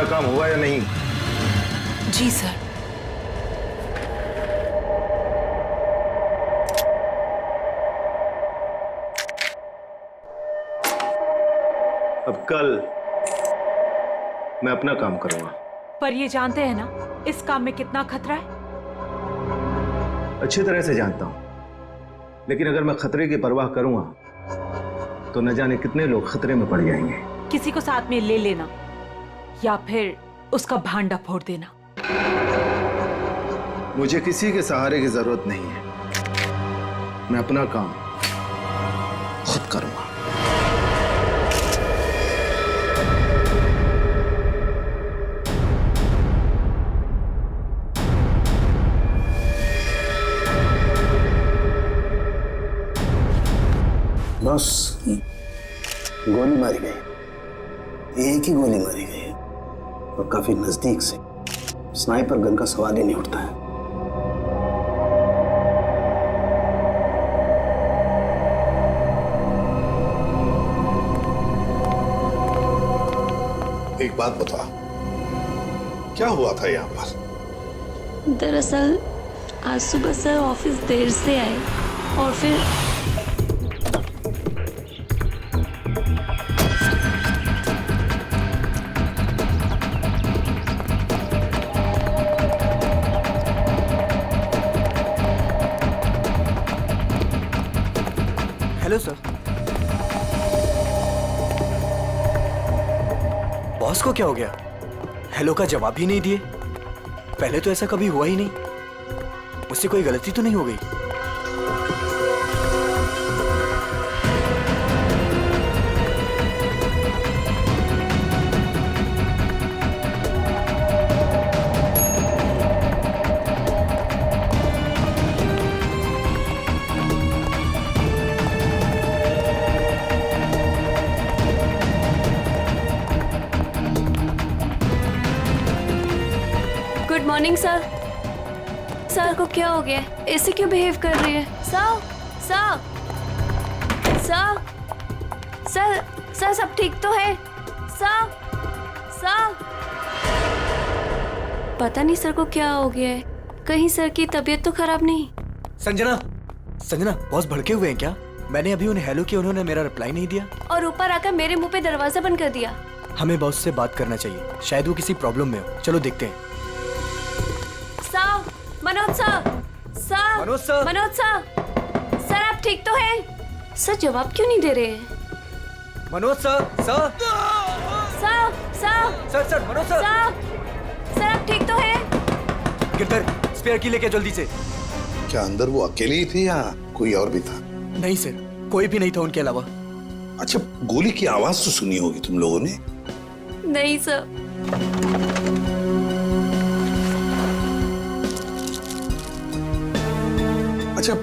मेरा काम हुआ या नहीं? जी सर। अब कल मैं अपना काम करूंगा। पर ये जानते हैं ना इस काम में कितना खतरा है? अच्छी तरह से जानता हूं, लेकिन अगर मैं खतरे की परवाह करूंगा तो न जाने कितने लोग खतरे में पड़ जाएंगे। किसी को साथ में ले लेना या फिर उसका भांडा फोड़ देना। मुझे किसी के सहारे की जरूरत नहीं है, मैं अपना काम खुद करूंगा। बस गोली मारी गई, एक ही गोली मारी गई और काफी नजदीक से। स्नाइपर गन का सवाल ही नहीं उठता है। एक बात बता, क्या हुआ था यहाँ पर? दरअसल आज सुबह सर ऑफिस देर से आए और फिर हेलो सर। बॉस को क्या हो गया? हेलो का जवाब ही नहीं दिए। पहले तो ऐसा कभी हुआ ही नहीं। मुझसे कोई गलती तो नहीं हो गई? Good morning sir. सर को क्या हो गया? ऐसे क्यों बिहेव कर रही है? Sir sir sir sir sir सब ठीक तो है? सर सर पता नहीं सर को क्या हो गया है। कहीं सर की तबीयत तो खराब नहीं? संजना, संजना बॉस भड़के हुए हैं क्या? मैंने अभी उन्हें हेलो किया, उन्होंने मेरा रिप्लाई नहीं दिया और ऊपर आकर मेरे मुंह पे दरवाजा बंद कर दिया। हमें बॉस से बात करना चाहिए, शायद वो किसी प्रॉब्लम में हो। चलो देखते हैं। Sir, Manoj sir, sir, Manoj sir, Manoj sir, sir आप ठीक तो हैं? सर जवाब क्यों नहीं दे रहे हैं? Manoj sir, sir, sir, sir, sir, sir, Manoj sir, sir, sir आप ठीक तो हैं? गिरधर, स्पेयर की लेके जल्दी से। क्या अंदर वो अकेले ही थी या कोई और भी था? नहीं सर, कोई भी नहीं था उनके अलावा। अच्छा, गोली की आवाज तो सुनी होगी तुम लोगों ने? नहीं सर। अच्छा,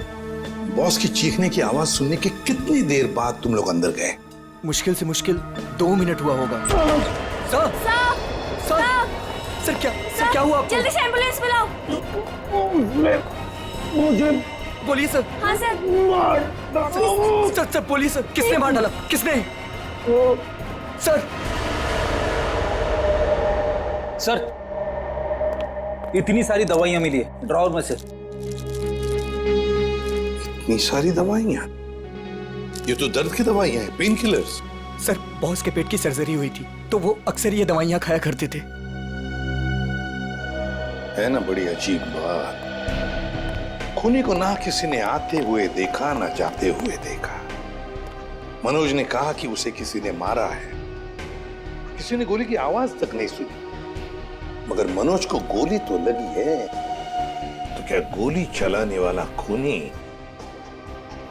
बॉस की चीखने की आवाज सुनने के कितनी देर बाद तुम लोग अंदर गए? मुश्किल से मुश्किल 2 मिनट हुआ होगा। सर, सर, सर, सर क्या हुआ आपको? जल्दी से एम्बुलेंस बुलाओ। मुझे बोलिए सर। हाँ सर। सर बोलिए सर, किसने मार डाला? किसने? सर, सर इतनी सारी दवाइयां मिली है ड्रॉवर में से। इतनी सारी दवाइयां? ये तो दर्द की दवाइयां हैं, पेन किलर्स। सर बॉस के पेट की सर्जरी हुई थी तो वो अक्सर ये दवाइयां खाया करते थे। है ना बड़ी अजीब बात। खूनी को ना किसी ने आते हुए देखा ना जाते हुए देखा। मनोज ने कहा कि उसे किसी ने मारा है, किसी ने गोली की आवाज तक नहीं सुनी। मगर मनोज को गोली तो लगी है, तो क्या गोली चलाने वाला खूनी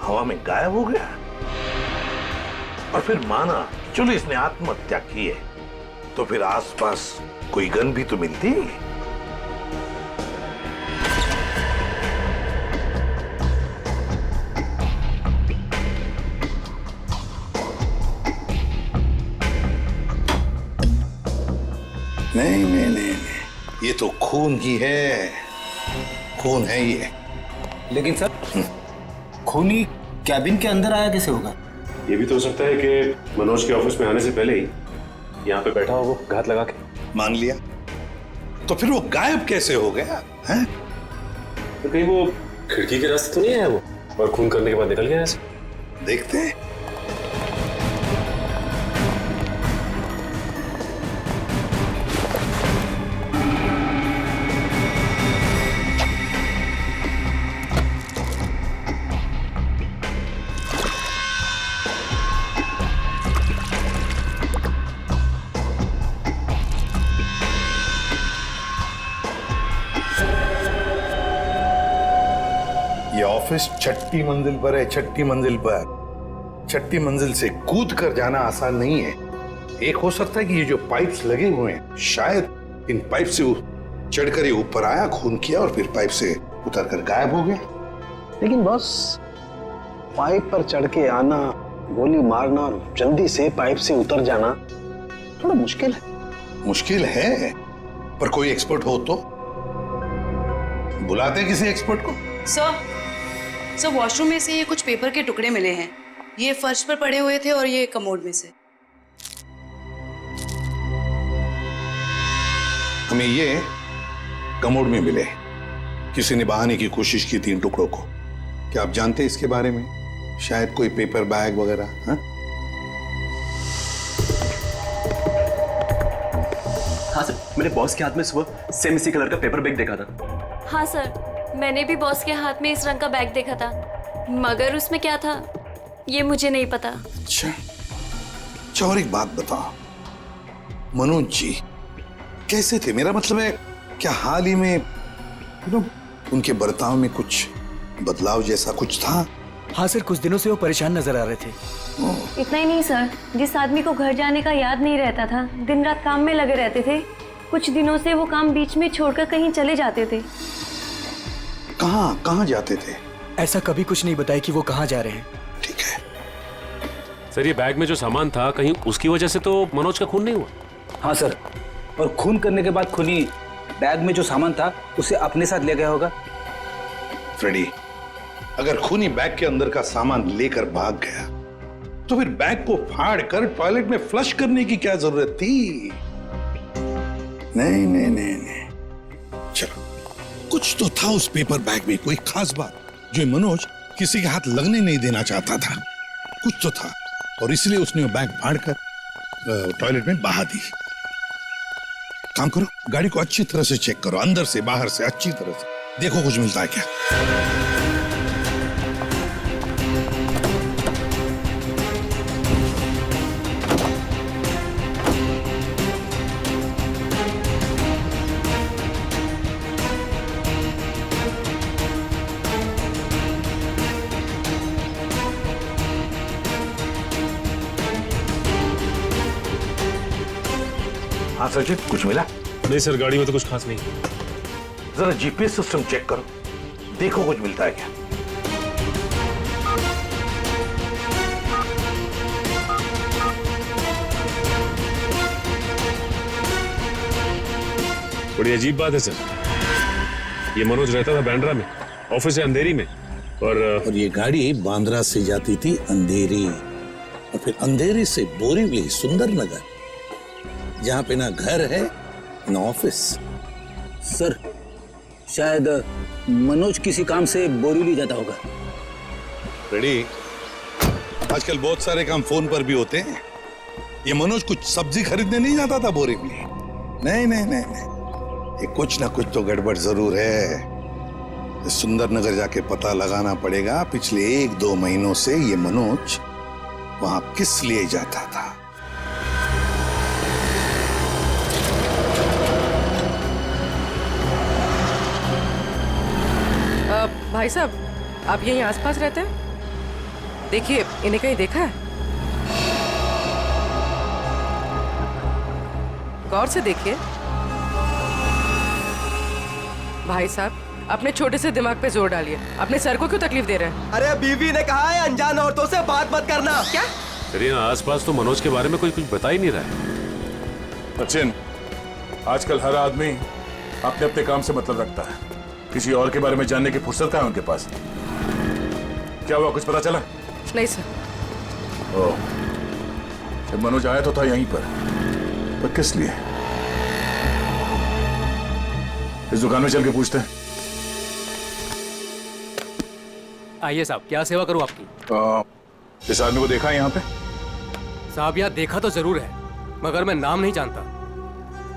हवा में गायब हो गया? और फिर माना चलो इसने आत्महत्या की है, तो फिर आसपास कोई गन भी तो मिलती। नहीं नहीं नहीं, ये तो खून ही है, खून है ये। लेकिन सर खूनी कैबिन के अंदर आया कैसे होगा? ये भी तो हो सकता है कि मनोज के ऑफिस में आने से पहले ही यहाँ पे बैठा हो वो घात लगा के। मान लिया, तो फिर वो गायब कैसे हो गया है? तो कहीं वो खिड़की के रास्ते तो नहीं आया वो और खून करने के बाद निकल गया ऐसे? देखते हैं। ये ऑफिस छठी मंजिल पर है, छठी मंजिल पर। छठी मंजिल से कूद कर जाना आसान नहीं है। एक हो सकता है कि ये जो पाइप्स लगे हुए हैं, शायद इन पाइप से चढ़कर ये ऊपर आया, खून किया और फिर पाइप से उतरकर गायब हो गया। लेकिन बॉस, पाइप पर चढ़ के आना, गोली मारना और जल्दी से पाइप से उतर जाना थोड़ा मुश्किल है। मुश्किल है, पर कोई एक्सपर्ट हो तो बुलाते किसी एक्सपर्ट को। सर वॉशरूम में से ये कुछ पेपर के टुकड़े मिले हैं। ये फर्श पर पड़े हुए थे और ये कमोड में से। हमें ये कमोड में मिले। किसी ने बहाने की कोशिश की थी इन टुकड़ों को। क्या आप जानते हैं इसके बारे में? शायद कोई पेपर बैग वगैरह। हाँ सर, मैंने बॉस के हाथ में सुबह सेम इसी कलर का पेपर बैग देखा था। हाँ सर, मैंने भी बॉस के हाथ में इस रंग का बैग देखा था, मगर उसमें क्या था ये मुझे नहीं पता। अच्छा, और एक बात बताओ, मनोज जी कैसे थे? मेरा मतलब है, क्या हाल ही में उनके बर्ताव में कुछ बदलाव जैसा कुछ था? हाँ सर, कुछ दिनों से वो परेशान नजर आ रहे थे। इतना ही नहीं सर, जिस आदमी को घर जाने का याद नहीं रहता था, दिन रात काम में लगे रहते थे, कुछ दिनों से वो काम बीच में छोड़कर कहीं चले जाते थे। कहाँ जाते थे? ऐसा कभी कुछ नहीं बताया कि वो कहाँ जा रहे हैं। ठीक है सर, ये बैग में जो सामान था, कहीं उसकी वजह से तो मनोज का खून नहीं हुआ? हाँ सर, और खून करने के बाद खूनी बैग में जो सामान था उसे अपने साथ ले गया होगा। फ्रेडी, अगर खूनी बैग के अंदर का सामान लेकर भाग गया तो फिर बैग को फाड़ कर टॉयलेट में फ्लश करने की क्या जरूरत थी? नहीं। चलो, कुछ तो था उस पेपर बैग में, कोई खास बात जो मनोज किसी के हाथ लगने नहीं देना चाहता था। कुछ तो था और इसलिए उसने बैग फाड़कर टॉयलेट में बहा दी। काम करो, गाड़ी को अच्छी तरह से चेक करो, अंदर से बाहर से अच्छी तरह से देखो कुछ मिलता है क्या। हाँ सचिन, कुछ मिला? नहीं सर, गाड़ी में तो कुछ खास नहीं। जरा जीपीएस सिस्टम चेक करो, देखो कुछ मिलता है क्या। बड़ी अजीब बात है सर, ये मनोज रहता था बांद्रा में, ऑफिस है अंधेरी में, और ये गाड़ी बांद्रा से जाती थी अंधेरी, और फिर अंधेरी से बोरीवली, सुंदर नगर, जहां पे ना घर है ना ऑफिस। सर, शायद मनोज किसी काम से बोरीवली जाता होगा। रेडी, आजकल बहुत सारे काम फोन पर भी होते हैं। ये मनोज कुछ सब्जी खरीदने नहीं जाता था बोरीवली? नहीं, ये कुछ ना कुछ तो गड़बड़ जरूर है। सुंदर नगर जाके पता लगाना पड़ेगा पिछले 1-2 महीनों से ये मनोज वहां किस लिए जाता था। भाई साहब, आप यहीं आसपास रहते हैं? देखिए, इन्हें कहीं देखा है? गौर से देखिए। भाई साहब, अपने छोटे से दिमाग पे जोर डालिए। अपने सर को क्यों तकलीफ दे रहे हैं? अरे बीवी ने कहा है अनजान औरतों से बात मत करना। क्या? सर, यहाँ आसपास तो मनोज के बारे में कोई कुछ बता ही नहीं रहा है। सचिन, आजकल हर आदमी अपने अपने काम से मतलब रखता है, किसी और के बारे में जानने की फुर्सत कहाँ है उनके पास? क्या हुआ, कुछ पता चला? नहीं सर। ओह, मनोज आया तो था यहीं पर किस लिए? इस दुकान में चल के पूछते हैं। आइए साहब, क्या सेवा करूं आपकी? इस आदमी को देखा है यहाँ पे? साहब यहाँ देखा तो जरूर है, मगर मैं नाम नहीं जानता।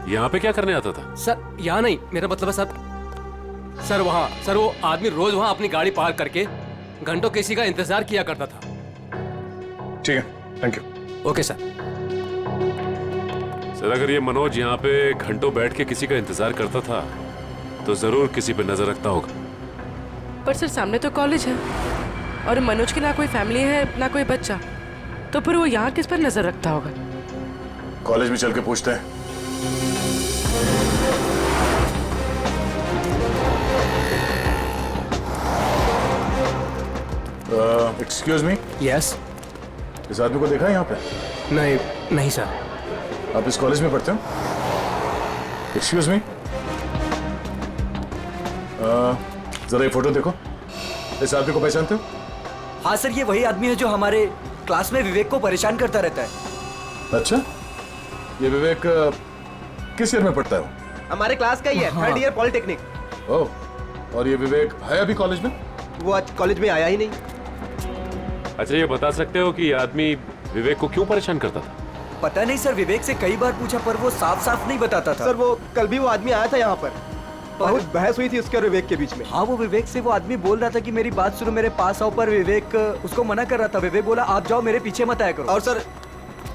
यहाँ पे क्या करने आता था? सर यहाँ नहीं, मेरा मतलब है सर वहाँ, सर वो आदमी रोज वहाँ अपनी गाड़ी पार्क करके घंटों किसी का इंतजार किया करता था। ठीक है, thank you. Okay sir. Sir अगर ये मनोज यहाँ पे घंटों बैठ के किसी का इंतजार करता था तो जरूर किसी पे नजर रखता होगा। पर सर सामने तो कॉलेज है और मनोज की ना कोई फैमिली है ना कोई बच्चा, तो फिर वो यहाँ किस पर नजर रखता होगा? कॉलेज में चल के पूछते हैं। Excuse me. यस। इस आदमी को देखा है यहाँ पे? नहीं सर। आप इस कॉलेज में पढ़ते हो? एक्सक्यूज मी, जरा ये फोटो देखो। इस आदमी को पहचानते हो? हाँ सर, ये वही आदमी है जो हमारे क्लास में विवेक को परेशान करता रहता है। अच्छा, ये विवेक किस ईयर में पढ़ता है? हमारे क्लास का ही है, थर्ड ईयर पॉलिटेक्निक। ओह, और ये विवेक है अभी कॉलेज में? वो आज कॉलेज में आया ही नहीं। अच्छा, ये बता सकते हो कि ये आदमी विवेक को क्यों परेशान करता था? पता नहीं सर, विवेक से कई बार पूछा पर वो साफ नहीं बताता था। सर वो कल भी वो आदमी आया था यहाँ पर, बहुत बहस हुई थी उसके और विवेक के बीच में। हाँ, वो विवेक से वो आदमी बोल रहा था कि मेरी बात सुनो, मेरे पास आओ, पर विवेक उसको मना कर रहा था। विवेक बोला आप जाओ, मेरे पीछे मत आया करो। और सर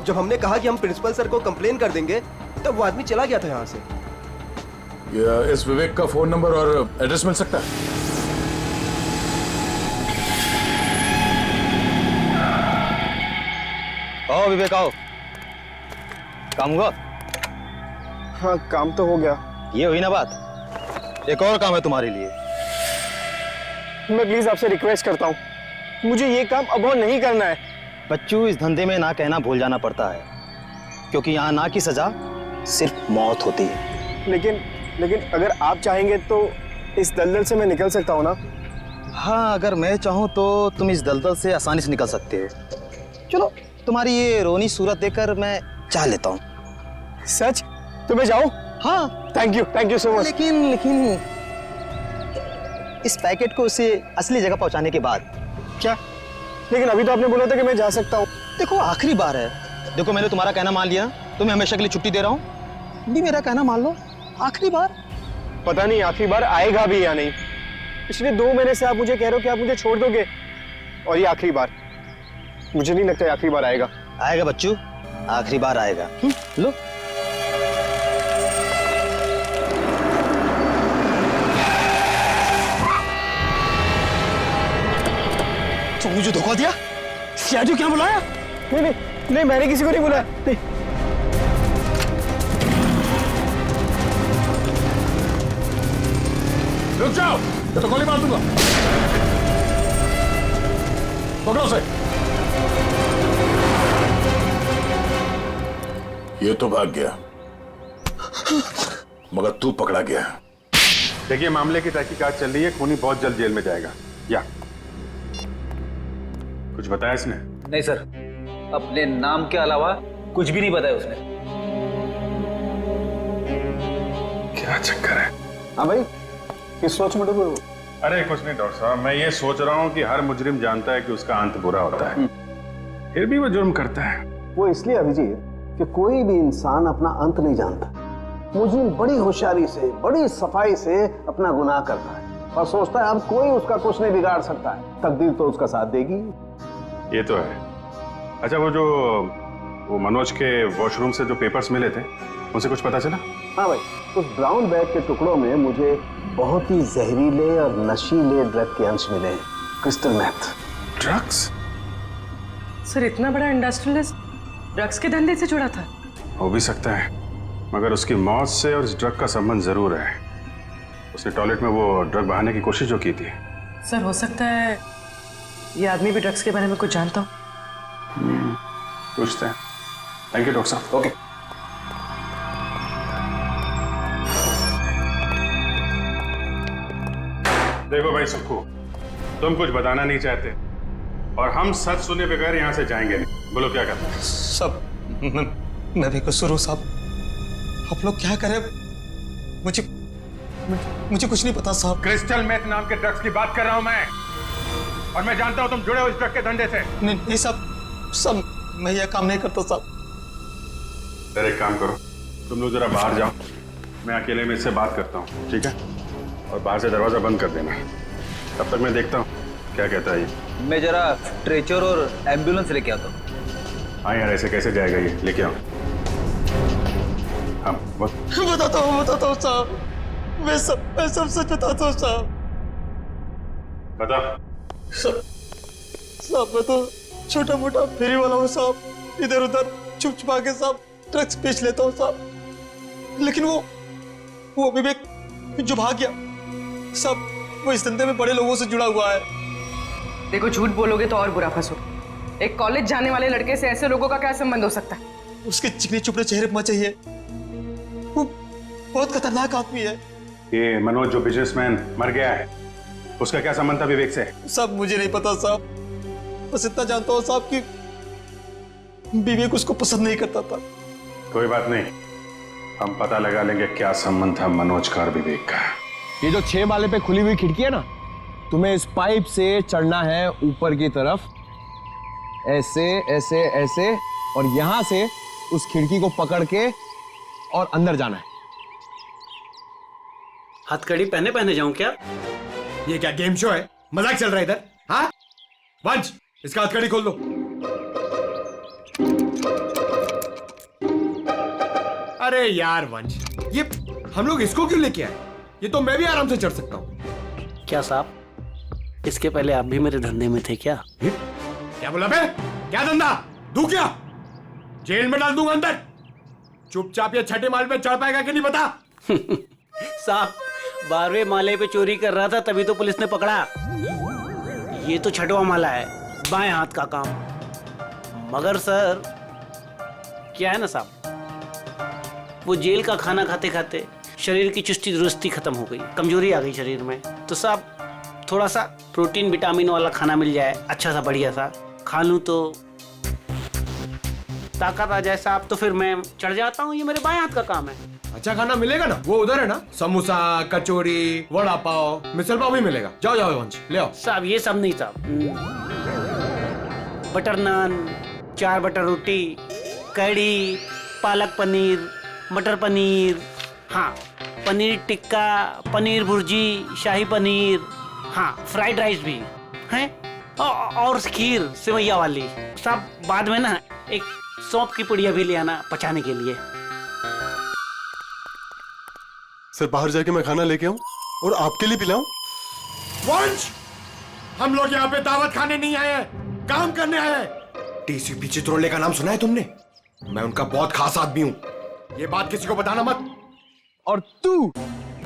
जब हमने कहा कि हम प्रिंसिपल सर को कंप्लेन कर देंगे तब वो आदमी चला गया था यहाँ से। इस विवेक का फोन नंबर और एड्रेस मिल सकता है? आओ विवेक आओ। काम हुआ? हाँ काम तो हो गया। ये हुई ना बात, एक और काम है तुम्हारे लिए। मैं प्लीज आपसे रिक्वेस्ट करता हूँ, मुझे ये काम अब और नहीं करना है। बच्चों, इस धंधे में ना कहना भूल जाना पड़ता है, क्योंकि यहाँ ना की सजा सिर्फ मौत होती है। लेकिन अगर आप चाहेंगे तो इस दलदल से मैं निकल सकता हूँ ना? हाँ, अगर मैं चाहूँ तो तुम इस दलदल से आसानी से निकल सकते हो। चलो, तुम्हारी ये रोनी सूरत देखकर मैं चाह लेता हूँ। सच? तो मैं जाऊँ? हाँ, थैंक यू सो मच। लेकिन इस पैकेट को उसे असली जगह पहुंचाने के बाद। क्या? लेकिन अभी तो आपने बोला था कि मैं जा सकता हूँ। देखो, आखिरी बार है। देखो, मैंने तुम्हारा कहना मान लिया, तुम्हें हमेशा के लिए छुट्टी दे रहा हूँ। भी मेरा कहना मान लो, आखिरी बार। पता नहीं आखिरी बार आएगा भी या नहीं। पिछले 2 महीने से आप मुझे कह रहे हो कि आप मुझे छोड़ दोगे, और ये आखिरी बार। मुझे नहीं लगता आखिरी बार आएगा। आएगा बच्चू, आखिरी बार आएगा। लो। तो मुझे धोखा दिया? सियाजू क्या बुलाया? नहीं, मैंने किसी को नहीं बुलाया। नहीं। रुक जाओ, ये तो गोली मार दूंगा। पकड़ो उसे। ये तो भाग गया, मगर तू पकड़ा गया। देखिए, मामले की तहकीकात चल रही है, खूनी बहुत जल्द जेल में जाएगा। या कुछ बताया इसने? नहीं सर, अपने नाम के अलावा कुछ भी नहीं बताया उसने। क्या चक्कर है? हाँ भाई, किस सोच में डूबे हो? अरे कुछ नहीं डॉक्टर साहब, मैं ये सोच रहा हूँ कि हर मुजरिम जानता है कि उसका अंत बुरा होता है, फिर भी वो जुर्म करता है। वो इसलिए अभिजीत कि कोई भी इंसान अपना अंत नहीं जानता। मुजरिम बड़ी होशियारी से, बड़ी सफाई से अपना गुनाह करता है और सोचता है अब कोई उसका कुछ नहीं बिगाड़ सकता है। तकदीर तो उसका साथ देगी। ये तो है। अच्छा, वो मनोज के वॉशरूम से जो पेपर्स मिले थे, उनसे कुछ पता चला? हाँ भाई, उस ब्राउन बैग के टुकड़ों में मुझे बहुत ही जहरीले और नशीले ड्रग के अंश मिले हैं। Crystal math. ड्रग्स? सर इतना बड़ा इंडस्ट्रियलिस्ट ड्रग्स के धंधे से जुड़ा था? हो भी सकता है, मगर उसकी मौत से और इस ड्रग का संबंध जरूर है। उसने टॉयलेट में वो ड्रग बहाने की कोशिश जो की थी। सर हो सकता है ये आदमी भी ड्रग्स के बारे में कुछ जानता हो। पूछते हैं। थैंक यू डॉक्टर साहब। ओके। देखो भाई सुक्खू, तुम कुछ बताना नहीं चाहते और हम सच सुने बगैर यहाँ से जाएंगे नहीं। बोलो क्या करना है? सब मैं भी कसूर हूँ साहब। आप लोग क्या करें, मुझे कुछ नहीं पता साहब। क्रिस्टल मेथ नाम के ड्रग्स की बात कर रहा हूं मैं, और मैं जानता हूं तुम जुड़े हो इस ड्रग के धंधे से। नहीं साहब, मैं यह काम नहीं करता साहब। फिर एक काम करो, तुम लोग जरा बाहर जाओ, मैं अकेले में इससे बात करता हूँ, ठीक है? और बाहर से दरवाजा बंद कर देना। तब तक मैं देखता हूँ क्या कहता है ये। मैं जरा स्ट्रेचर और एम्बुलेंस लेके आता हूँ। हाँ यार, ऐसे कैसे जाएगा ये, लेके आओ। हाँ बताता हूँ साहब, मैं सब सच बताता हूँ साहब। बता। साहब मैं तो छोटा मोटा फेरी वाला हूँ साहब, इधर उधर छुप छुपा के साहब ड्रग्स बेच लेता हूँ साहब। लेकिन वो विवेक जो भाग गया साहब, वो इस धंधे में बड़े लोगों से जुड़ा हुआ है। देखो, झूठ बोलोगे तो और बुरा फंसोगे। एक कॉलेज जाने वाले लड़के से ऐसे लोगों का क्या संबंध हो सकता है? उसके चिकने चुपड़े चेहरे पर चाहिए, वो बहुत खतरनाक आदमी है। ये मनोज जो बिजनेसमैन मर गया है, उसका क्या संबंध था विवेक से? सब मुझे नहीं पता साहब, बस इतना जानता हूँ साहब कि विवेक उसको पसंद नहीं करता था। कोई बात नहीं, हम पता लगा लेंगे क्या संबंध था मनोज का और विवेक का। ये जो 6 माले पे खुली हुई खिड़की है ना, तुम्हें इस पाइप से चढ़ना है ऊपर की तरफ, ऐसे ऐसे ऐसे, और यहां से उस खिड़की को पकड़ के और अंदर जाना है। हथकड़ी पहने जाऊं क्या? ये क्या गेम शो है? मजाक चल रहा है इधर? हाँ वंश, इसका हथकड़ी खोल दो। अरे यार वंश, ये हम लोग इसको क्यों लेके आए? ये तो मैं भी आराम से चढ़ सकता हूँ। क्या साहब, इसके पहले आप भी मेरे धंधे में थे क्या? क्या बोला बे? क्या धंधा? दूं क्या? जेल में डाल दूंगा अंदर। चुपचाप ये 6ठे माल पे चढ़ पाएगा कि नहीं बता? साहब, 12वें माले पे चोरी कर रहा था तभी तो पुलिस ने पकड़ा। ये तो 6वां माला है, बाएं हाथ का काम। मगर सर क्या है ना साहब, वो जेल का खाना खाते खाते शरीर की चुस्ती दुरुस्ती खत्म हो गई, कमजोरी आ गई शरीर में। तो साहब थोड़ा सा प्रोटीन विटामिन वाला खाना मिल जाए, अच्छा सा बढ़िया सा खा लूं तो ताकत आ जाए साहब, तो फिर मैं चढ़ जाता हूँ। ये मेरे बाएं हाथ का काम है। अच्छा खाना मिलेगा ना? वो उधर है ना, समोसा, कचौरी, वड़ा पाव, मिसल पाव भी मिलेगा। जाओ जाओ वंश, ले आओ। साहब ये सब नहीं साहब, बटर नान, 4 बटर रोटी, कढ़ी, पालक पनीर, मटर पनीर, हाँ पनीर टिक्का, पनीर भुर्जी, शाही पनीर, हाँ फ्राइड राइस भी है, और खीर सेवैया वाली। साहब बाद में ना एक सौंफ की पुड़िया भी ले आना पचाने के लिए। सर बाहर जाके मैं खाना लेके आऊं और आपके लिए पिलाऊं? वंश, हम लोग यहाँ पे दावत खाने नहीं आए हैं, काम करने आए हैं। टीसीपी चित्रोले का नाम सुना है तुमने? मैं उनका बहुत खास आदमी हूँ, ये बात किसी को बताना मत। और तू,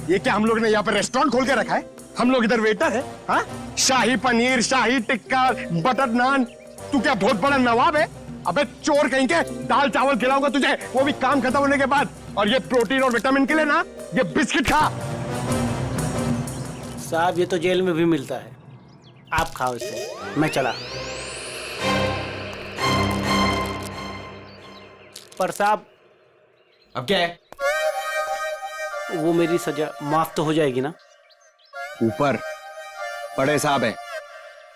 ये क्या हम लोग ने यहाँ पे रेस्टोरेंट खोल के रखा है? हम लोग इधर वेटर है? हाँ, शाही पनीर, शाही टिक्का, बटर नान, तू क्या बहुत बड़ा नवाब है? अबे चोर कहीं के, दाल चावल खिलाऊंगा तुझे, वो भी काम खत्म होने के बाद। और ये प्रोटीन और विटामिन के लिए ना, ये बिस्किट खा। साहब ये तो जेल में भी मिलता है, आप खाओ इसे, मैं चला। पर साहब अब क्या है? वो मेरी सजा माफ तो हो जाएगी ना? ऊपर बड़े साहब हैं,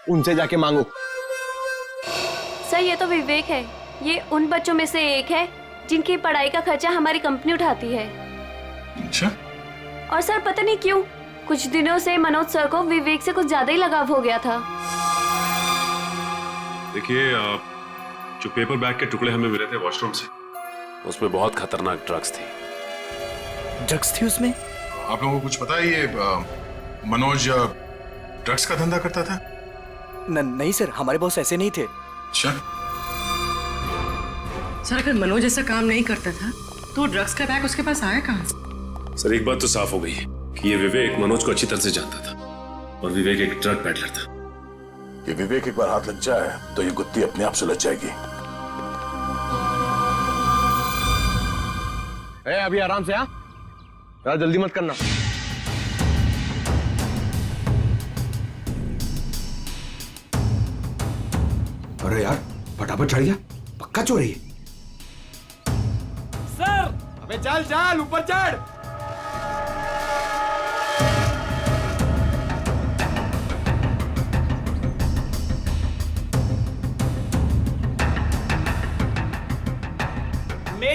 उनसे जाके मांगो। सर ये तो विवेक है, ये उन बच्चों में से एक है जिनकी पढ़ाई का खर्चा हमारी कंपनी उठाती है। अच्छा? और सर पता नहीं क्यों कुछ दिनों से मनोज सर को विवेक से कुछ ज्यादा ही लगाव हो गया था। देखिए, जो पेपर बैग के टुकड़े हमें मिले थे वॉशरूम से, उसमें बहुत खतरनाक ड्रग्स थी। ड्रग्स थी उसमें? आप लोगों को कुछ पता है ये मनोज ड्रग्स का धंधा करता था? नहीं सर, हमारे बॉस ऐसे नहीं थे। अच्छा। सर अगर मनोज ऐसा काम नहीं करता था तो ड्रग्स का बैग उसके पास आया कहाँ? सर एक बात तो साफ हो गई है कि ये विवेक मनोज को अच्छी तरह से जानता था, और विवेक एक ड्रग पैडलर था। ये विवेक एक बार हाथ लग जाए तो ये गुत्ती अपने आप सुलझ जाएगी। अभी आराम से, हाँ यार, जल्दी मत करना। अरे यार फटाफट चढ़ गया, पक्का चोरी है। सर अबे चल चल ऊपर चढ़।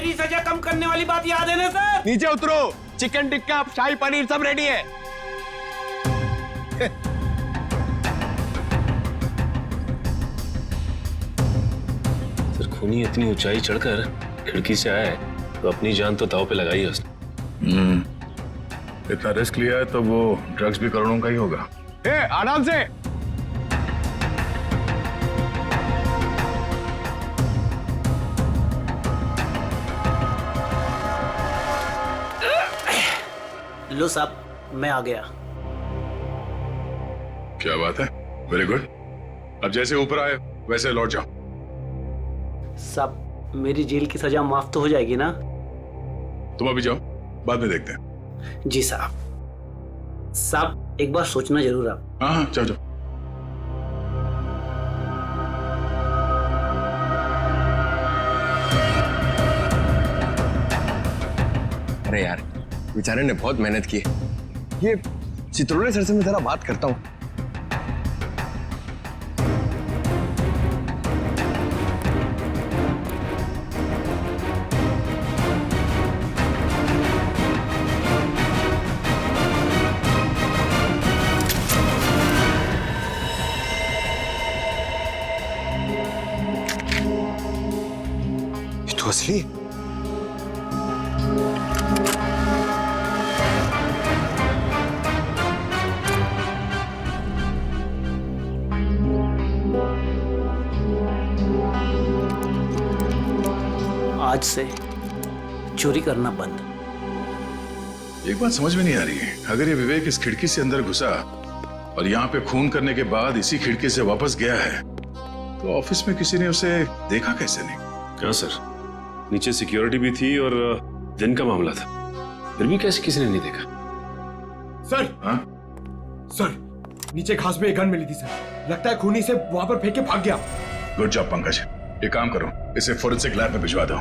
मेरी सजा कम करने वाली बात याद है ना सर? नीचे उतरो, चिकन टिक्का शाही पनीर सब रेडी है। सर खूनी इतनी ऊंचाई चढ़कर खिड़की से आया है तो अपनी जान तो दांव पे लगाई है उसने। इतना रिस्क लिया है तो वो ड्रग्स भी करोड़ों का ही होगा। आराम से। लो साहब, मैं आ गया। क्या बात है, वेरी गुड। अब जैसे ऊपर आए वैसे लौट जाओ। साहब, मेरी जेल की सजा माफ तो हो जाएगी ना? तुम अभी जाओ, बाद में देखते हैं। जी साहब। साहब, एक बार सोचना जरूर आप। हाँ, जाओ जाओ। अरे यार, बेचारे ने बहुत मेहनत की। ये चित्रोले सर से मैं जरा बात करता हूँ। ये तो असली है। आज से चोरी करना बंद। एक बात समझ में नहीं आ रही है, अगर ये विवेक इस खिड़की से अंदर घुसा और यहाँ पे खून करने के बाद इसी खिड़की से वापस गया है तो ऑफिस में किसी ने उसे देखा कैसे नहीं? क्या सर, नीचे सिक्योरिटी भी थी और दिन का मामला था, फिर भी कैसे किसी ने नहीं देखा? सर, हाँ? सर, नीचे घास में एक गन मिली थी सर। लगता है खूनी से वहां पर फेंक के भाग गया। Good job Pankaj. एक काम करो, इसे फोरेंसिक लैब में भिजवा दो।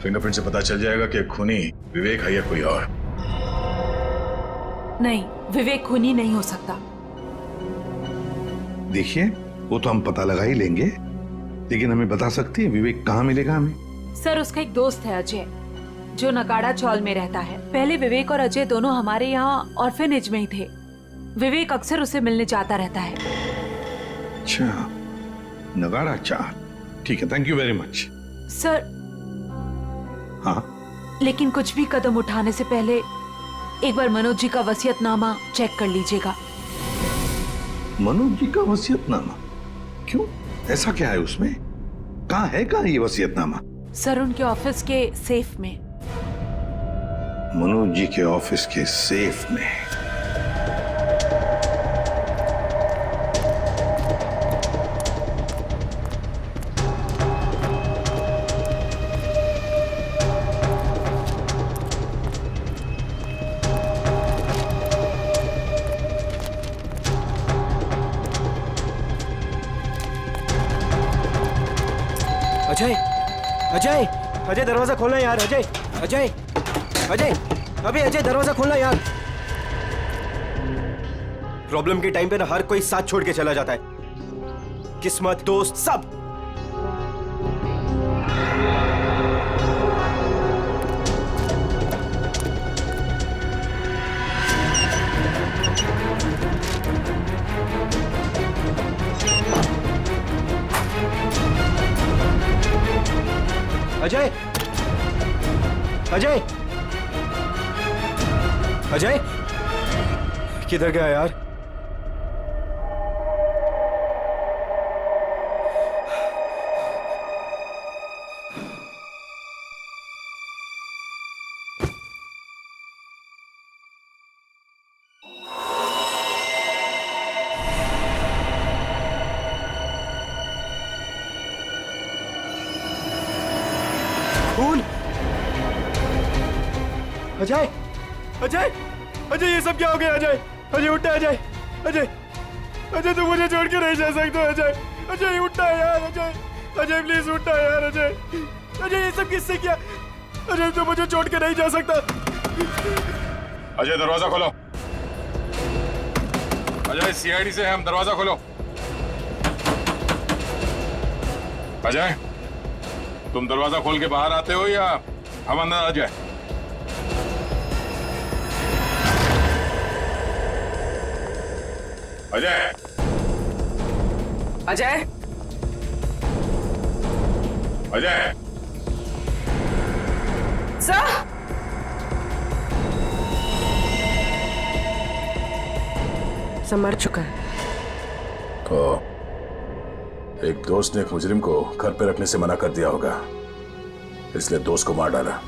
फिंगरप्रिंट से पता चल जाएगा कि खूनी विवेक है या कोई और। नहीं, विवेक खूनी नहीं हो सकता। देखिए, वो तो हम पता लगा ही लेंगे, लेकिन हमें बता सकती है विवेक कहाँ मिलेगा हमें? सर, उसका एक दोस्त है अजय, जो नगाड़ा चौल में रहता है। पहले विवेक और अजय दोनों हमारे यहाँ ऑर्फेनेज में ही थे। विवेक अक्सर उसे मिलने जाता रहता है। अच्छा, नगाड़ा चाल, ठीक है, thank you very much. Sir, हाँ, लेकिन कुछ भी कदम उठाने से पहले एक बार मनोज जी का वसीयतनामा चेक कर लीजिएगा। मनोज जी का वसीयतनामा? क्यों, ऐसा क्या है उसमें? कहाँ ये वसीयतनामा? सर, उनके ऑफिस के सेफ में। मनोज जी के ऑफिस के सेफ में? अजय, अजय, अजय दरवाजा खोलना यार। अजय, अजय, अजय, अबे अजय दरवाजा खोलना यार। प्रॉब्लम के टाइम पे ना हर कोई साथ छोड़ के चला जाता है, किस्मत, दोस्त, सब। अजय, अजय, अजय, किधर गया यार? खून? अजय, अजय, अजय, ये सब क्या हो गया? अजय, अजय उठा। अजय, अजय, अजय तुम मुझे छोड़ के नहीं जा सकते। अजय, अजय उठा यार। अजय, अजय प्लीज उठा यार। अजय, अजय ये सब किससे किया? अजय तुम मुझे छोड़ के नहीं जा सकता। अजय दरवाजा खोलो। अजय, सीआईडी से हम, दरवाजा खोलो। अजय, तुम दरवाजा खोल के बाहर आते हो या हम अंदर आ जाए। अजय, अजय, अजय, सर, सब मर चुका है। तो एक दोस्त ने एक मुजरिम को घर पे रखने से मना कर दिया होगा, इसलिए दोस्त को मार डाला।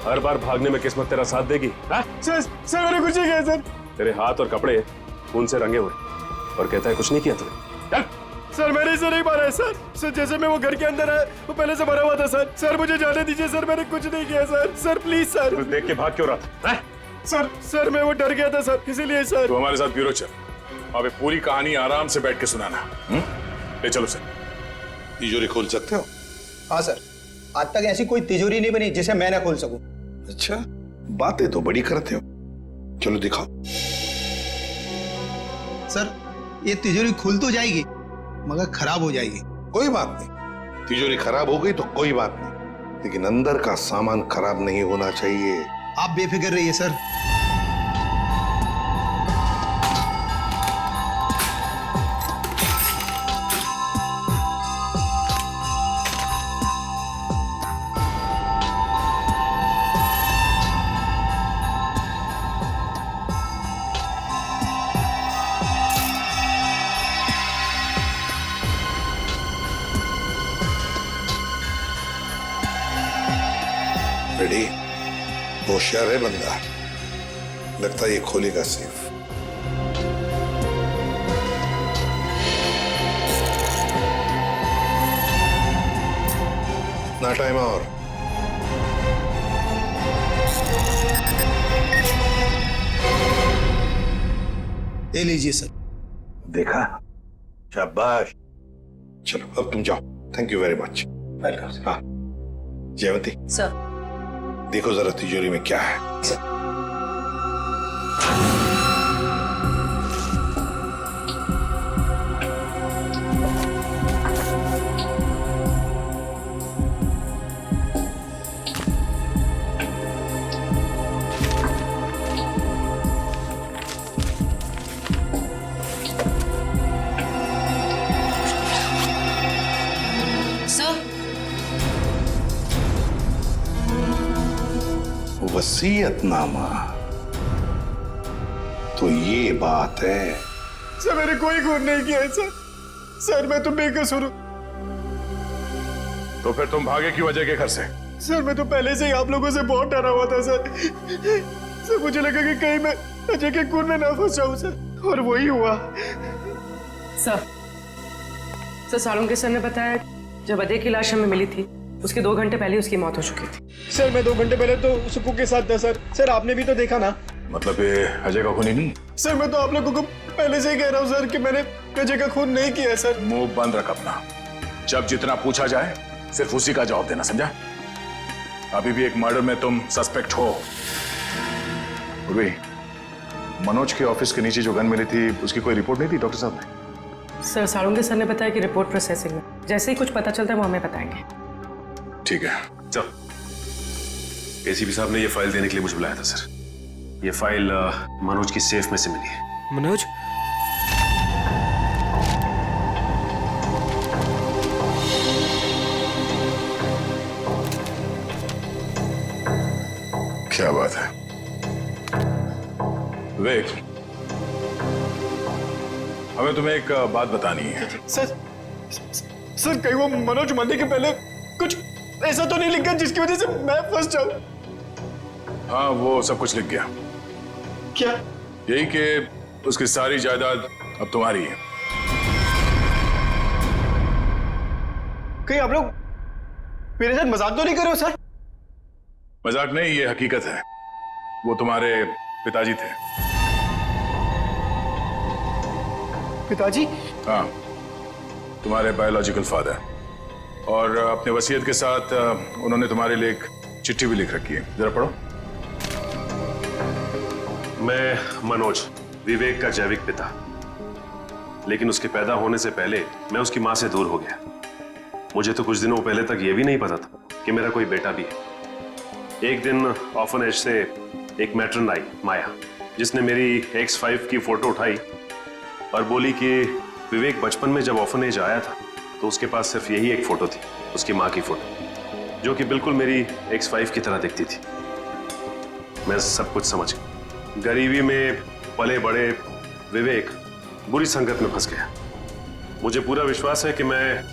हर बार भागने में किस्मत तेरा साथ देगी? सर मैंने कुछ नहीं किया सर। तेरे हाथ और कपड़े खून से रंगे हुए और कहता है कुछ नहीं किया तूने। सर मैंने इसे नहीं मारा है सर। जैसे मैं वो घर के अंदर आया वो पहले से मरा हुआ था सर। सर मुझे जाने दीजिए सर, मैंने कुछ नहीं किया सर। Sir please sir. कुछ देख के भाग क्यों रहा था? सर मैं वो डर गया था सर, इसीलिए सर। तो हमारे साथ ब्यूरो चल, अबे पूरी कहानी आराम से बैठ के सुनाना। ले चलो सर। तिजोरी खोल सकते हो? हाँ सर, आज तक ऐसी कोई तिजोरी नहीं बनी जिसे मैं ना खोल सकूं। अच्छा, बातें तो बड़ी करते हो, चलो दिखाओ। सर ये तिजोरी खुल तो जाएगी मगर खराब हो जाएगी। कोई बात नहीं, तिजोरी खराब हो गई तो कोई बात नहीं, लेकिन अंदर का सामान खराब नहीं होना चाहिए। आप बेफिक्र रहिए सर। रेडी? होशियार है बंदा, लगता है ये खोलेगा सेफ। ना टाइम और। ये लीजिए सर। देखा, शाबाश। चलो अब तुम जाओ। Thank you very much. Welcome. हाँ जयवंती सर, देखो जरा तिजोरी में क्या है। वसीयतनामा, तो ये बात है। सर मैंने कोई खून नहीं किया है सर। सर मैं तो बेकसूर हूं। तो फिर तुम भागे क्यों अजय के घर से? सर मैं तो पहले से ही आप लोगों से बहुत डरा हुआ था सर। सर मुझे लगा कि कहीं मैं अजय के खून में ना फंस जाऊं सर, और वही हुआ। सर सालुंके सर ने बताया जब अजय की लाश हमें मिली थी उसके 2 घंटे पहले उसकी मौत हो चुकी थी। सर मैं 2 घंटे पहले तो सुकू के साथ था सर। सर आपने भी तो देखा ना। मतलब ये अजय का खून ही नहीं? सर मैं तो आप लोगों को पहले से ही कह रहा हूँ सर कि मैंने अजय का खून नहीं किया सर। मुंह बंद रख अपना। जब जितना पूछा जाए सिर्फ उसी का जवाब देना, समझा? अभी भी एक मर्डर में तुम सस्पेक्ट हो। मनोज के ऑफिस के नीचे जो गन मिली थी उसकी कोई रिपोर्ट नहीं थी डॉक्टर साहब ने? सर सालुंके सर ने बताया कि रिपोर्ट प्रोसेसिंग में, जैसे ही कुछ पता चलता है वो हमें बताएंगे। ठीक है, चल। एसीपी साहब ने ये फाइल देने के लिए मुझे बुलाया था सर। ये फाइल मनोज की सेफ में से मिली है। मनोज? क्या बात है विवेक, हमें तुम्हें एक बात बतानी है। सर कहीं वो मनोज मरने के पहले कुछ ऐसा तो नहीं लिख गया जिसकी वजह से मैं फंस जाऊं? हाँ वो सब कुछ लिख गया। क्या? यही कि उसकी सारी जायदाद अब तुम्हारी है। कहीं आप लोग मेरे साथ मजाक तो नहीं कर रहे हो सर? मजाक नहीं, ये हकीकत है। वो तुम्हारे पिताजी थे। पिताजी? हाँ, तुम्हारे बायोलॉजिकल फादर। और अपने वसीयत के साथ उन्होंने तुम्हारे लिए एक चिट्ठी भी लिख रखी है, जरा पढ़ो। मैं मनोज, विवेक का जैविक पिता, लेकिन उसके पैदा होने से पहले मैं उसकी मां से दूर हो गया। मुझे तो कुछ दिनों पहले तक ये भी नहीं पता था कि मेरा कोई बेटा भी है। एक दिन ऑर्फनेज से एक मैट्रन आई, माया, जिसने मेरी X5 की फोटो उठाई और बोली कि विवेक बचपन में जब ऑर्फनेज आया था तो उसके पास सिर्फ यही एक फोटो थी, उसकी माँ की फोटो, जो कि बिल्कुल मेरी X5 की तरह दिखती थी। मैं सब कुछ समझ गया। गरीबी में पले बड़े विवेक बुरी संगत में फंस गया। मुझे पूरा विश्वास है कि मैं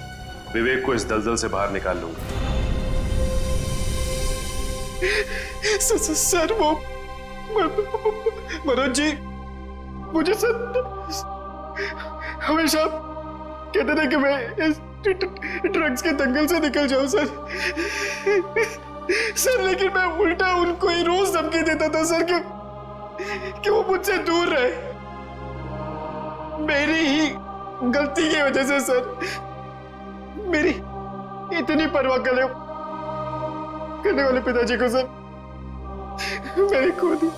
विवेक को इस दलदल से बाहर निकाल लूंगा। सर वो मनोज जी मुझे सर हमेशा कहते थे कि मैं इस ड्रग्स के दंगल से निकल जाऊं सर, लेकिन मैं उल्टा उनको ही रोज धमकी देता था सर कि वो मुझसे दूर रहे। मेरी ही गलती की वजह से सर, मेरी इतनी परवाह करने वाले पिताजी को सर मैंने खो दी।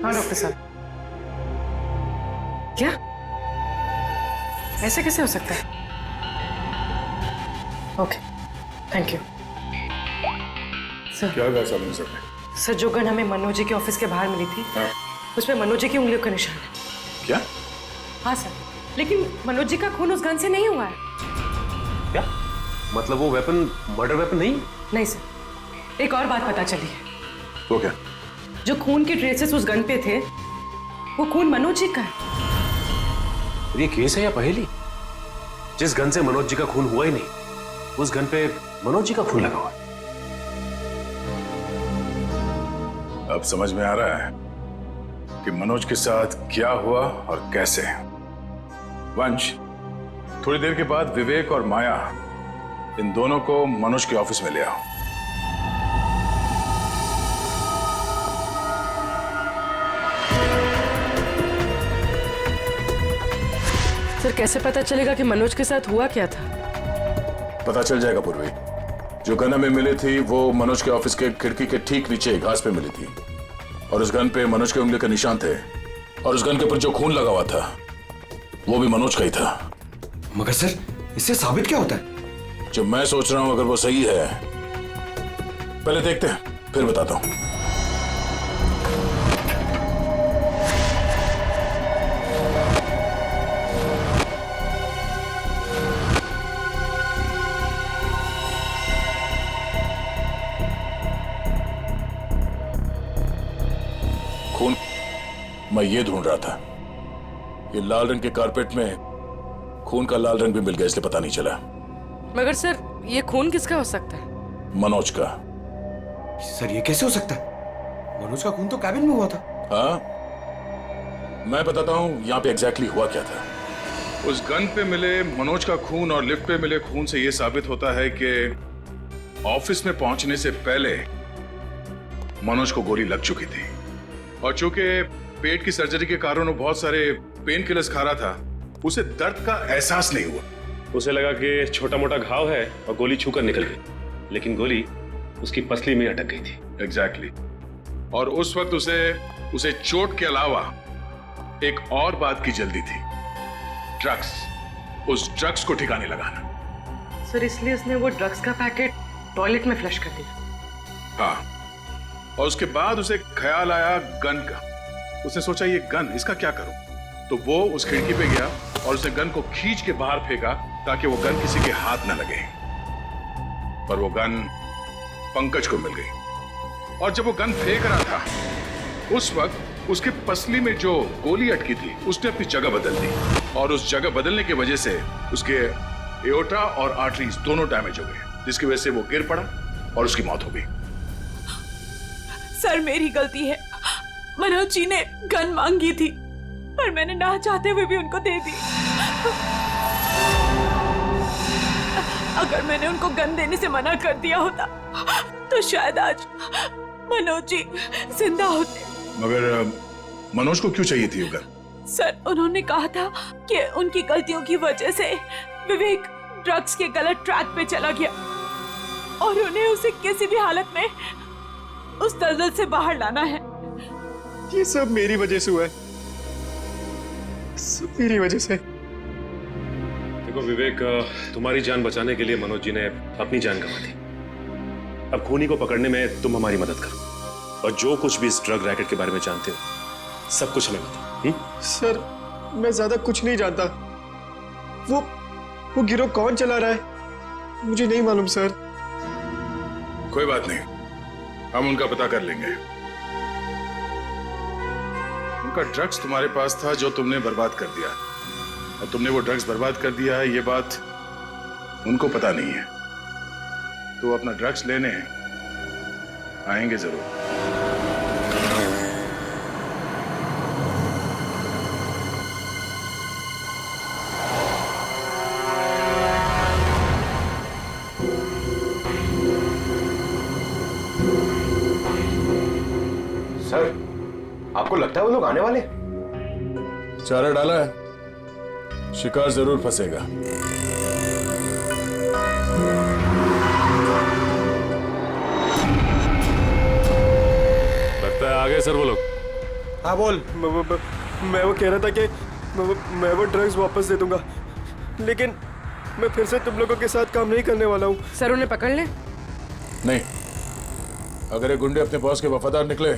हाँ डॉक्टर साहब, क्या ऐसे कैसे हो सकता है? Okay, thank you sir. क्या कहा सामने सर? सर जो गन हमें मनोज जी के ऑफिस के बाहर मिली थी, उसमें मनोज जी की उंगलियों का निशान है। क्या? हाँ सर, लेकिन मनोज जी का खून उस गन से नहीं हुआ है। क्या मतलब? वो वेपन मर्डर वेपन नहीं? नहीं सर, एक और बात पता चली है। वो क्या? जो खून के ट्रेसेस उस गन पे थे, वो खून मनोज जी का है। ये केस है या पहेली? जिस गन से मनोज जी का खून हुआ ही नहीं, उस गन पे मनोज जी का खून लगा हुआ है। अब समझ में आ रहा है कि मनोज के साथ क्या हुआ और कैसे। वंश, थोड़ी देर के बाद विवेक और माया, इन दोनों को मनोज के ऑफिस में ले आओ। सर कैसे पता चलेगा कि मनोज के साथ हुआ क्या था? पता चल जाएगा पूर्वी। जो गन हमें मिली थी वो मनोज के ऑफिस के खिड़की के ठीक नीचे घास पे मिली थी, और उस गन पे मनोज के उंगली के निशान थे, और उस गन के ऊपर जो खून लगा हुआ था वो भी मनोज का ही था। मगर सर, इससे साबित क्या होता है? जो मैं सोच रहा हूं अगर वो सही है, पहले देखते हैं फिर बताता हूं। खून मैं ये ढूंढ रहा था। ये लाल रंग के कारपेट में खून का लाल रंग भी मिल गया, इसलिए पता नहीं चला। मगर सर ये खून किसका हो सकता है? मनोज का। सर ये कैसे हो सकता है? मनोज का खून तो कैबिन में हुआ था। हाँ, मैं बताता हूं यहां पे एग्जैक्टली हुआ क्या था। उस गन पे मिले मनोज का खून और लिफ्ट पे मिले खून से यह साबित होता है कि ऑफिस में पहुंचने से पहले मनोज को गोली लग चुकी थी, और चूंकि पेट की सर्जरी के कारण वो बहुत सारे पेन किलर्स खा रहा था, उसे दर्द का एहसास नहीं हुआ। उसे लगा कि छोटा मोटा घाव है और गोली छूकर निकल गई, लेकिन गोली उसकी पसली में अटक गई थी। एग्जैक्टली। और उस वक्त उसे चोट के अलावा एक और बात की जल्दी थी, ड्रग्स। उस ड्रग्स को ठिकाने लगाना। सर इसलिए उसने वो ड्रग्स का पैकेट टॉयलेट में फ्लश कर दिया। हाँ, और उसके बाद उसे ख्याल आया गन का। उसने सोचा ये गन, इसका क्या करूं? तो वो उस खिड़की पे गया और उसने गन को खींच के बाहर फेंका ताकि वो गन किसी के हाथ न लगे। पर वो गन पंकज को मिल गई, और जब वो गन फेंक रहा था उस वक्त उसके पसली में जो गोली अटकी थी उसने अपनी जगह बदल दी, और उस जगह बदलने की वजह से उसके एओर्टा और आर्टरीज दोनों डैमेज हो गए, जिसकी वजह से वो गिर पड़ा और उसकी मौत हो गई। सर मेरी गलती है। मनोज जी ने गन मांगी थी, पर मैंने ना चाहते हुए भी उनको दे दी। अगर मैंने उनको गन देने से मना कर दिया होता तो शायद आज मनोज जी जिंदा होते। मगर मनोज को क्यों चाहिए थी वो गन? सर उन्होंने कहा था कि उनकी गलतियों की वजह से विवेक ड्रग्स के गलत ट्रैक पे चला गया, और उन्हें उसे किसी भी हालत में उस दलदल से बाहर लाना है। ये सब मेरी वजह से हुआ है, सब मेरी वजह से। देखो विवेक, तुम्हारी जान बचाने के लिए मनोज जी ने अपनी जान गंवा दी। अब खूनी को पकड़ने में तुम हमारी मदद करो, और जो कुछ भी इस ड्रग रैकेट के बारे में जानते हो सब कुछ हमें बताओ। सर मैं ज्यादा कुछ नहीं जानता। वो गिरोह कौन चला रहा है मुझे नहीं मालूम सर। कोई बात नहीं, हम उनका पता कर लेंगे। उनका ड्रग्स तुम्हारे पास था जो तुमने बर्बाद कर दिया, और तुमने वो ड्रग्स बर्बाद कर दिया है ये बात उनको पता नहीं है। तो अपना ड्रग्स लेने आएंगे जरूर। सर आपको लगता है वो लोग आने वाले? चारा डाला है, शिकार जरूर फंसेगा। लगता है आगे सर वो लोग। हाँ बोल। मैं वो कह रहा था कि मैं वो ड्रग्स वापस दे दूंगा, लेकिन मैं फिर से तुम लोगों के साथ काम नहीं करने वाला हूँ। सर उन्हें पकड़ ले। नहीं, अगर ये गुंडे अपने बॉस के वफादार निकले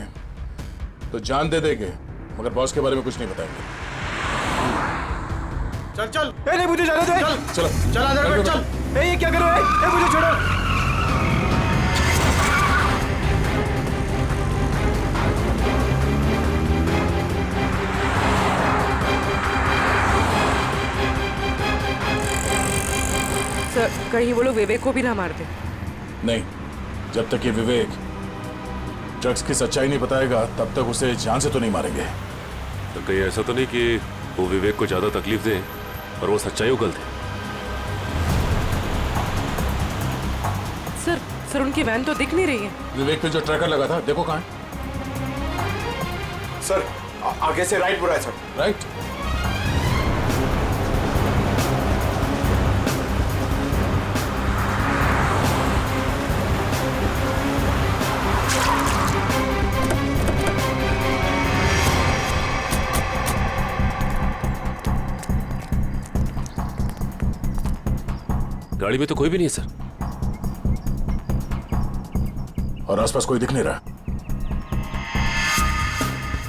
तो जान दे देंगे, मगर बॉस के बारे में कुछ नहीं बताएंगे। चल चल। नहीं मुझे जाने दे। चल चलो चल अंदर बैठ चल। ये क्या कर रहे हो? मुझे छोड़ो। सर कहीं वो लोग विवेक को भी ना मार दे। नहीं, जब तक ये विवेक ड्रग्स की सच्चाई नहीं बताएगा तब तक उसे जान से तो नहीं मारेंगे। तो कहीं ऐसा तो नहीं कि वो विवेक को ज्यादा तकलीफ दे और वो सच्चाई उगल दे। सर उनकी वैन तो दिख नहीं रही है। विवेक पे जो ट्रैकर लगा था देखो कहाँ है। सर आगे से राइट बुरा है सर। राइट। गाड़ी में तो कोई भी नहीं है सर, और आसपास कोई दिख नहीं रहा।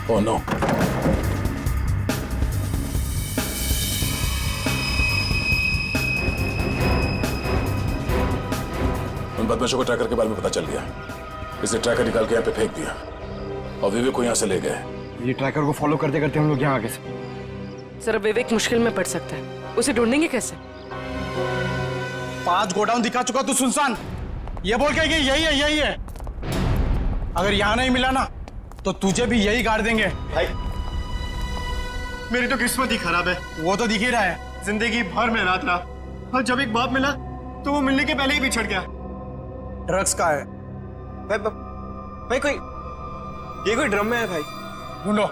Oh no. उन बदमाशों को ट्रैकर के बारे में पता चल गया, इसे ट्रैकर निकाल के यहाँ पे फेंक दिया और विवेक को यहाँ से ले गए। ये ट्रैकर को फॉलो करते करते हम लोग यहाँ आगे से। सर विवेक मुश्किल में पड़ सकता है, उसे ढूंढेंगे कैसे? 5 गोडाउन दिखा चुका तू सुनसान, ये बोल के यही है। अगर यहाँ नहीं मिला ना तो तुझे भी यही गाड़ देंगे। भाई मेरी तो किस्मत ही खराब है। वो तो दिख ही रहा है। जिंदगी भर में रात रहा, और जब एक बाप मिला तो वो मिलने के पहले ही बिछड़ गया। ड्रग्स का है भाई कोई ड्रम में है भाई। ढूंढो।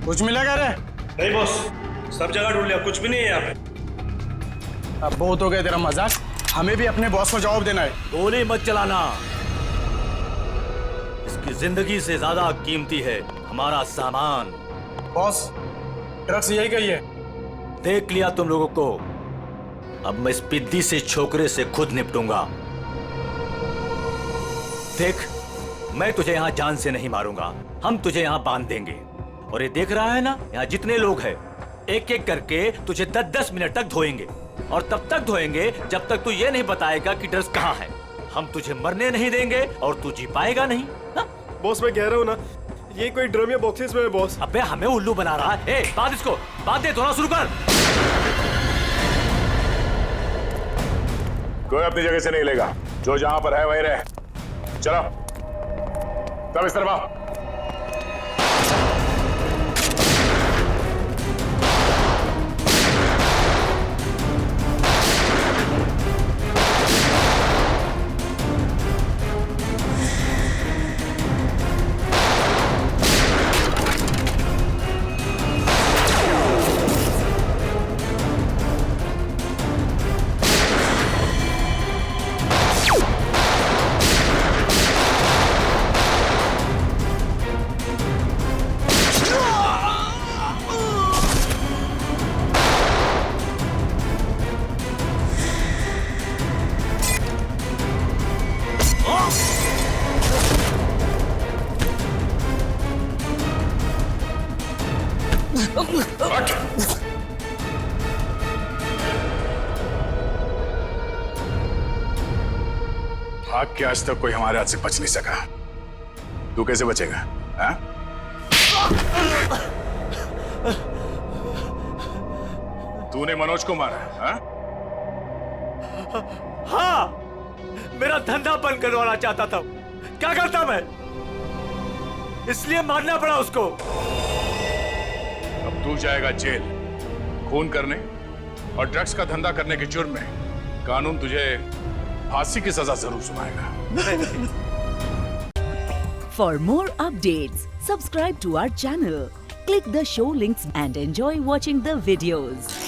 कुछ मिलेगा रे? नहीं बॉस, सब जगह ढूंढ लिया, कुछ भी नहीं है यहाँ पे। अब बहुत हो गया तेरा मजाक, हमें भी अपने बॉस को जवाब देना है। गोली मत चलाना, इसकी जिंदगी से ज्यादा कीमती है हमारा सामान। बॉस ड्रग्स यही कही है। देख लिया तुम लोगों को, अब मैं इस पिद्दी से छोकरे से खुद निपटूंगा। देख, मैं तुझे यहाँ जान से नहीं मारूंगा, हम तुझे यहाँ बांध देंगे। और ये देख रहा है ना, यहाँ जितने लोग हैं एक एक करके तुझे 10-10 मिनट तक धोएंगे, और तब तक धोएंगे जब तक तू ये नहीं बताएगा कि ड्रग्स कहाँ है। हम तुझे मरने नहीं देंगे और तू जी पाएगा नहीं। बॉस मैं कह रहा हूँ ना, ये कोई ड्रम या बॉक्सेस में है बॉस। अबे हमें उल्लू बना रहा है। बात इसको बात दे, धोना शुरू कर। कोई अपनी जगह से नहीं लेगा, जो जहां पर है वहीं रहे। चलो सब इस तरफ आओ। भाग के आज तक कोई हमारे हाथ से बच नहीं सका, तू कैसे बचेगा? हाँ? तूने मनोज को मारा? हाँ? हाँ, मेरा धंधा बंद करवाना चाहता था। क्या करता मैं? इसलिए मारना पड़ा उसको। अब तू जाएगा जेल, खून करने और ड्रग्स का धंधा करने के जुर्म में कानून तुझे फांसी की सजा जरूर सुनाएगा। For more updates, subscribe to our channel, click the show links and enjoy watching the videos.